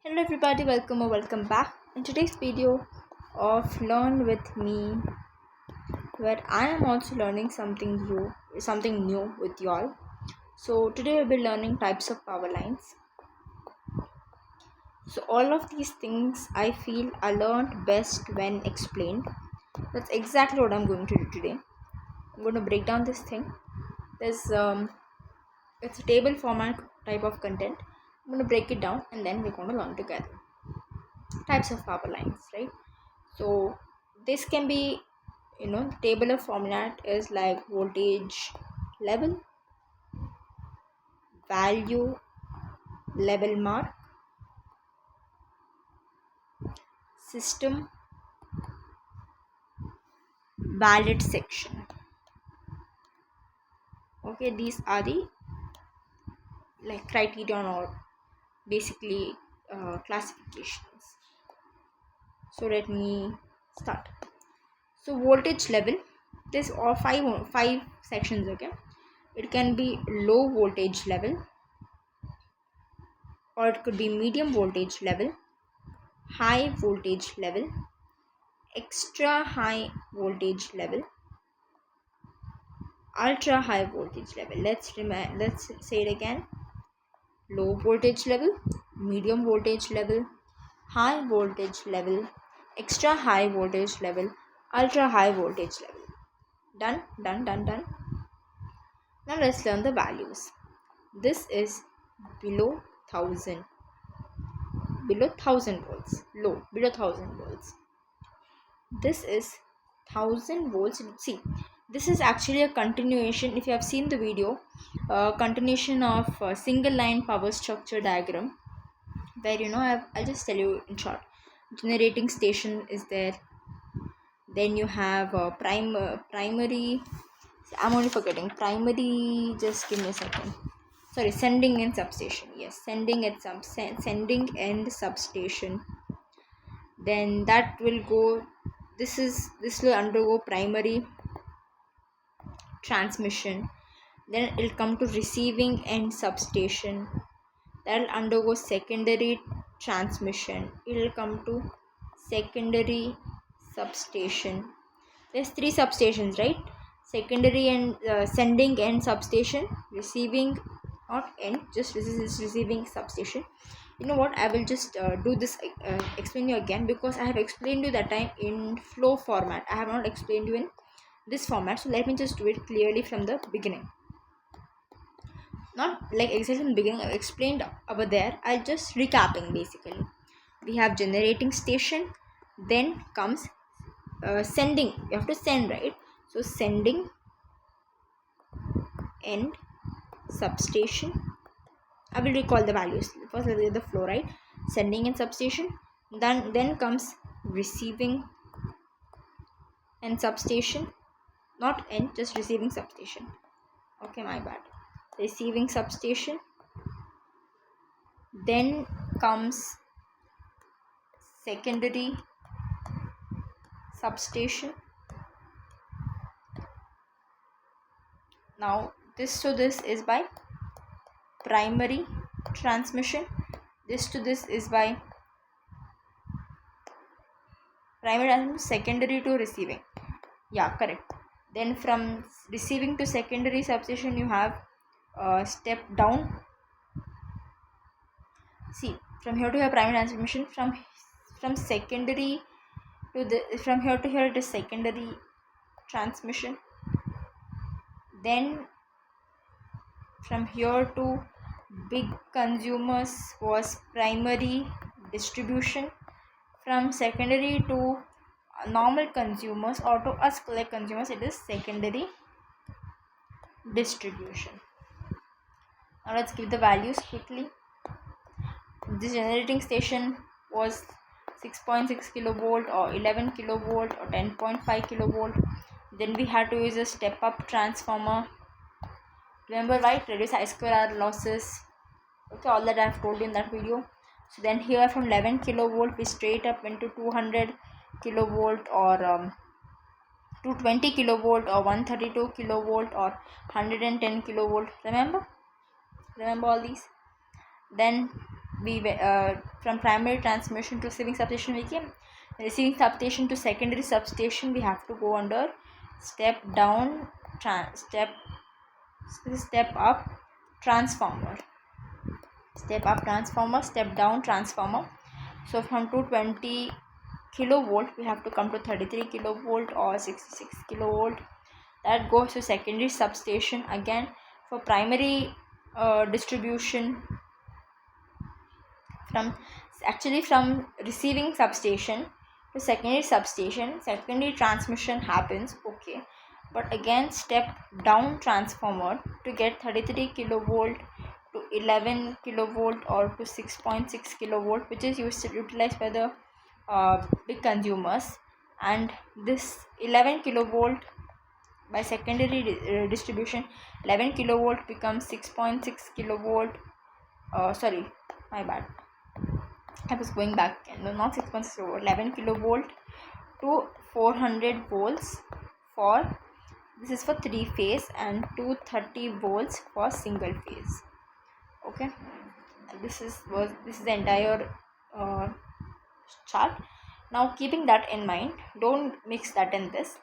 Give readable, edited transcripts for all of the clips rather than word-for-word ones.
Hello everybody, welcome or welcome back. In today's video of Learn with me, where I am also learning something new with y'all. So today we'll be learning types of power lines. So all of these things I feel are learned best when explained. That's exactly what I'm going to do today. I'm going to break down this thing. There's it's a table format type of content. I'm going to break it down and then we're going to learn together. Types of power lines, right? So this can be, tabular format is like voltage level, value, level mark, system, valid section. Okay, these are the like criterion or basically classifications. So let me start. So voltage level, there's all five sections. Okay, it can be low voltage level, or it could be medium voltage level, high voltage level, extra high voltage level, ultra high voltage level. Let's say it again. Low voltage level, medium voltage level, high voltage level, extra high voltage level, ultra high voltage level. Done. Now let's learn the values. This is below 1000 volts. Low, below 1000 volts. This is 1000 volts. See, this is actually a continuation. If you have seen the video, continuation of single line power structure diagram, where I'll just tell you in short. Generating station is there, then you have primary. I'm only forgetting primary. Just give me a second. Sorry, sending and substation. Yes, sending and substation. Then that will go. This will undergo primary transmission. Then it'll come to receiving and substation. That'll undergo secondary transmission. It'll come to secondary substation. There's three substations, right? Secondary and sending and substation. Receiving, not end, just this is receiving substation. You know what, I will just do this, explain you again, because I have explained you that time in flow format. I have not explained you in this format, so let me just do it clearly from the beginning. Not like exactly in the beginning, I explained over there. I'll just recapping. Basically, we have generating station, then comes sending. You have to send, right? So sending and substation. I will recall the values. First, let's get the flow, right? Sending and substation. Then comes receiving and substation. Not end, just receiving substation. Okay, my bad. Receiving substation. Then comes secondary substation. Now this to this is by primary transmission. This to this is by primary transmission, secondary to receiving. Yeah, correct. Then from receiving to secondary substation, you have step down. See, from here to here primary transmission, from secondary to the, from here to here it is secondary transmission. Then from here to big consumers was primary distribution. From secondary to normal consumers, or to us like consumers, it is secondary distribution. Now let's give the values quickly. This generating station was 6.6 kilovolt or 11 kilovolt or 10.5 kilovolt. Then we had to use a step up transformer. Remember, right? Reduce I square R losses. Okay, all that I have told you in that video. So then here from 11 kilovolt we straight up into 200 kilovolt or 220 kilovolt or 132 kilovolt or 110 kilovolt. Remember all these. Then from primary transmission to receiving substation we came. Receiving substation to secondary substation, we have to go under step up transformer, step up transformer, step down transformer. So from 220 kilovolt we have to come to 33 kilovolt or 66 kilovolt. That goes to secondary substation. Again, for primary distribution, from receiving substation to secondary substation, secondary transmission happens, okay, but again step down transformer to get 33 kilovolt to 11 kilovolt or to 6.6 kilovolt, which is utilized by the big consumers. And this 11 kilovolt by secondary distribution, 11 kilovolt becomes 6.6 kilovolt. Sorry, my bad, I was going back again. No, not 6.6 kilovolt, 11 kilovolt to 400 volts for, this is for 3 phase, and 230 volts for single phase. Okay, this is the entire chart. Now keeping that in mind, don't mix that and this.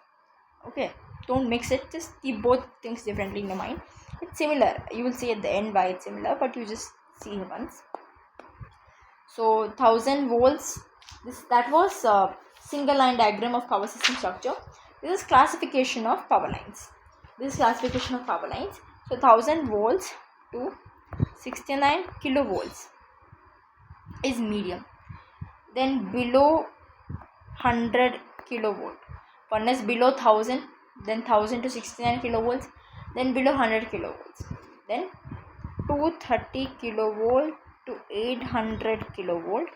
Okay, don't mix it, just keep both things differently in your mind. It's similar, you will see at the end why it's similar, but you just see once. So 1000 volts, that was a single line diagram of power system structure. This is classification of power lines. So 1000 volts to 69 kilovolts is medium. Then below 100 kilovolt, one is below 1000, then 1000 to 69 kilovolts, then below 100 kilovolts, then 230 kilovolt to 800 kilovolt,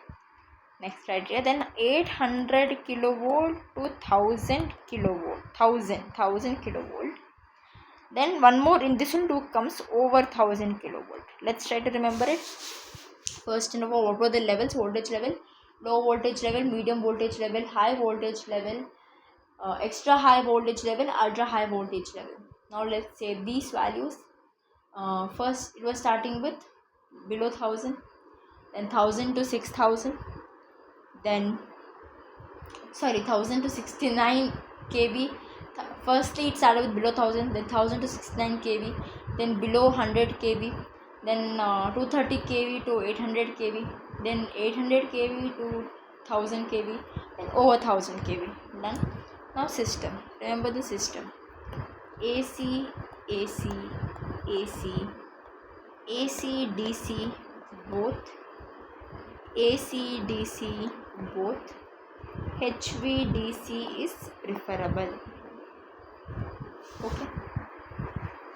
next criteria, then 800 kilovolt to 1000 kilovolt, 1000 kilovolt. Then one more, in this one too comes over 1000 kilovolt. Let's try to remember it. First of all, what were the levels? Voltage level, low voltage level, medium voltage level, high voltage level, extra high voltage level, ultra high voltage level. Now let's say these values. First it was starting with below 1000, then 1000 to 6000, then 1000 to 69 kV. Firstly it started with below 1000, then 1000 to 69 kV, then below 100 kV, then 230 kV to 800 kV, then 800 kV to 1000 kV, then over 1000 kV. Done. Now system, remember the system: AC, AC, AC, AC, DC both, AC, DC both, HVDC is preferable.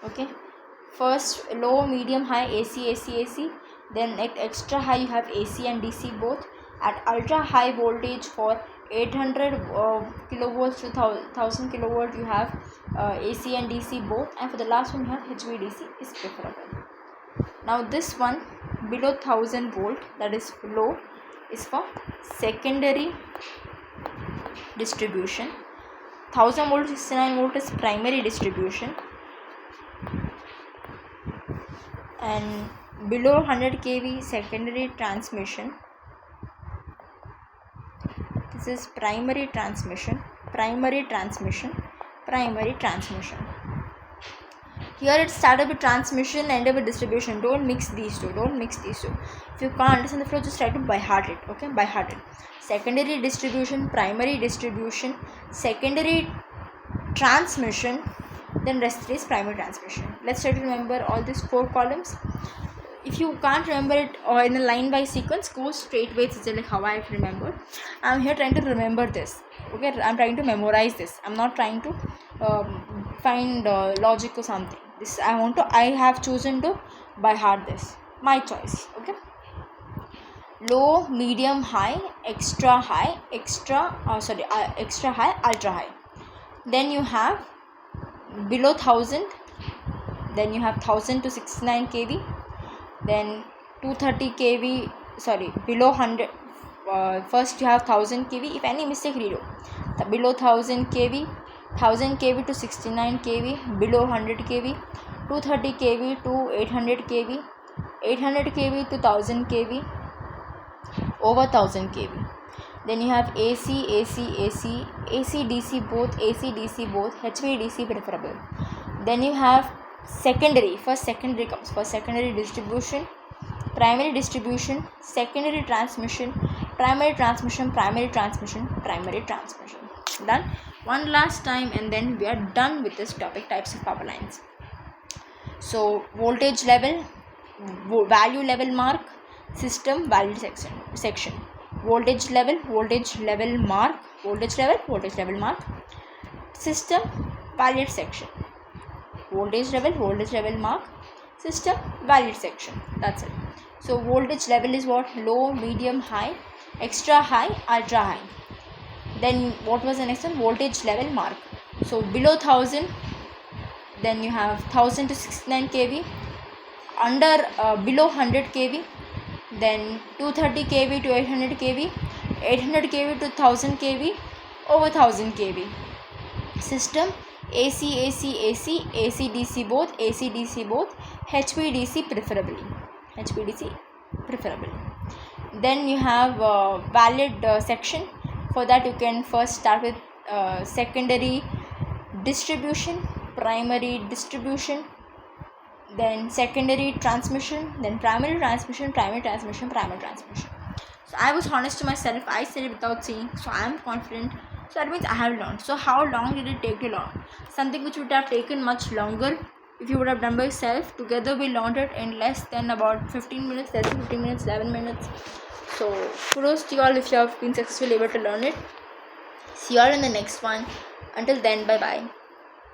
Okay, first low, medium, high, AC, AC, AC, then at extra high you have AC and DC both. At ultra high voltage for 800 kilovolts to 1000 kilovolt you have AC and DC both, and for the last one you have HVDC is preferable. Now this one below 1000 volt, that is low, is for secondary distribution. 1000 volt to 69 volt is primary distribution, and below 100 kV secondary transmission. This is primary transmission. Here it started with transmission, ended with distribution. Don't mix these two. If you can't understand the flow, just try to by heart it. Okay, by heart it. Secondary distribution, primary distribution, secondary transmission, then rest is primary transmission. Let's try to remember all these 4 columns. If you can't remember it or in a line by sequence, go straight way. It's like how I've remembered. I'm here trying to remember this. Okay, I'm trying to memorize this. I'm not trying to find logic or something. This I have chosen to by heart this. My choice. Okay. Low, medium, high, extra high, extra high, ultra high. Then you have below 1000, then you have 1000 to 69 kV, then 230 kV, below 100, first you have 1000 kV, if any mistake redo, below 1000 kV, 1000 kV to 69 kV, below 100 kV, 230 kV to 800 kV, 800 kV to 1000 kV, over 1000 kV. Then you have AC, DC both, HVDC preferable. Then you have secondary. First secondary comes. First secondary distribution, primary distribution, secondary transmission, primary transmission, primary transmission, primary transmission. Done. One last time and then we are done with this topic, types of power lines. So voltage level, value level mark, system value section. Voltage level mark, voltage level mark, system valid section. Voltage level mark, system valid section. That's it. So voltage level is what? Low, medium, high, extra high, ultra high. Then what was the next one? Voltage level mark. So below 1000, then you have 1000 to 69 kV, under below 100 kV, then 230 kV to 800 kV, 800 kV to 1000 kV, over 1000 kV. System AC, DC both, HVDC preferably. Then you have valid section. For that you can first start with secondary distribution, primary distribution, then secondary transmission, then primary transmission. So I was honest to myself. I said it without seeing, so I am confident. So that means I have learned. So how long did it take to learn? Something which would have taken much longer if you would have done by yourself. Together we learned it in less than about 15 minutes, 11 minutes. So kudos to you all if you have been successfully able to learn it. See you all in the next one. Until then, bye bye.